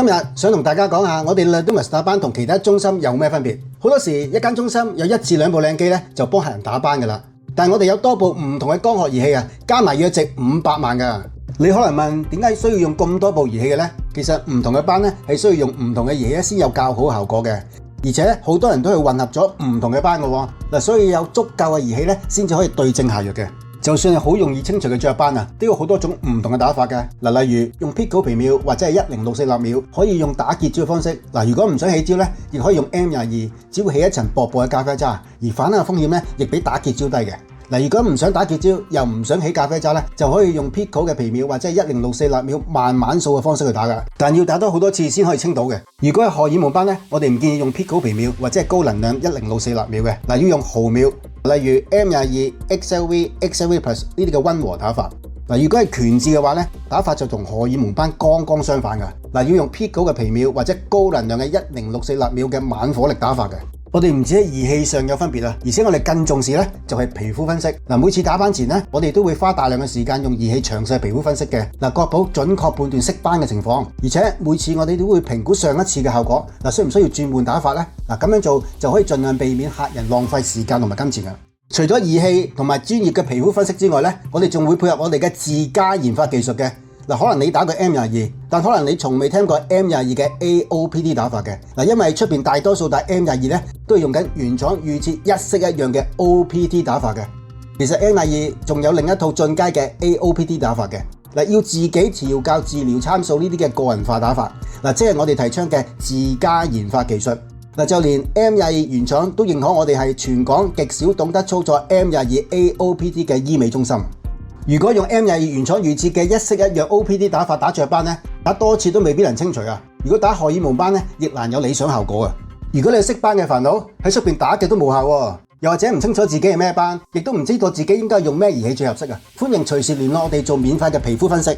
今日想同大家講下我哋 Litmus 打班同其他中心有咩分別。好多時一間中心有1至2部靚機咧，就幫客人打班㗎啦。但係我哋有多部唔同嘅光學儀器啊，加埋要值500萬㗎。你可能問點解需要用咁多部儀器嘅呢？其實唔同嘅班咧係需要用唔同嘅儀器先有較好效果嘅。而且好多人都係混合咗唔同嘅班㗎喎，所以有足夠嘅儀器咧先至可以對症下藥嘅。就算係好容易清除嘅雀斑啊，都有好多種唔同嘅打法嘅。例如用 Pico 皮秒或者係1064立秒，可以用打結焦嘅方式。如果唔想起焦咧，亦可以用 M22，只會起一層薄薄嘅咖啡渣，而反向風險咧亦比打結焦低嘅。如果唔想打結焦又唔想起咖啡渣咧，就可以用 Pico 嘅皮秒或者係1064立秒慢慢掃嘅方式去打㗎，但要打多好多次先可以清到嘅。如果係荷爾蒙班咧，我哋唔建議用 Pico 皮秒或者係高能量1064立秒嘅，要用毫秒，例如 M22、XLV、XLV Plus 呢啲嘅溫和打法。如果係拳志嘅話咧，打法就同荷爾蒙班剛剛相反㗎。要用 Pico 嘅皮秒或者高能量嘅1064立秒嘅猛火力打法嘅。我哋唔止喺儀器上有分別啊，而且我哋更重視咧就係皮膚分析。每次打班前咧，我哋都會花大量嘅時間用儀器詳細皮膚分析嘅，確保準確判斷色斑嘅情況。而且每次我哋都會評估上一次嘅效果，需唔需要轉換打法咧？咁樣做就可以盡量避免客人浪費時間同埋金錢㗎。除咗儀器同埋專業嘅皮膚分析之外咧，我哋仲會配合我哋嘅自家研發技術嘅。可能你打過 M22，但可能你從未聽過 M22 嘅 AOPD 打法嘅。因為出面大多數打 M22 咧都係用緊原廠預設一式一樣嘅 OPT 打法嘅。其實 M22 仲有另一套進階嘅 AOPD 打法嘅。要自己調校治療參數呢啲嘅個人化打法，即係我哋提倡嘅自家研發技術。就連 M22 原廠都認可我哋係全港極少懂得操作 M22 AOPD 嘅醫美中心。如果用 M22 原廠預設嘅一式一樣 OPD 打法打雀斑咧，打多次都未必能清除啊！如果打荷爾蒙斑咧，亦難有理想效果啊！如果你有色斑嘅煩惱，喺出邊打嘅都冇效喎，又或者唔清楚自己係咩斑，亦都唔知道自己應該用咩儀器最合適啊！歡迎隨時聯絡我哋做免費嘅皮膚分析。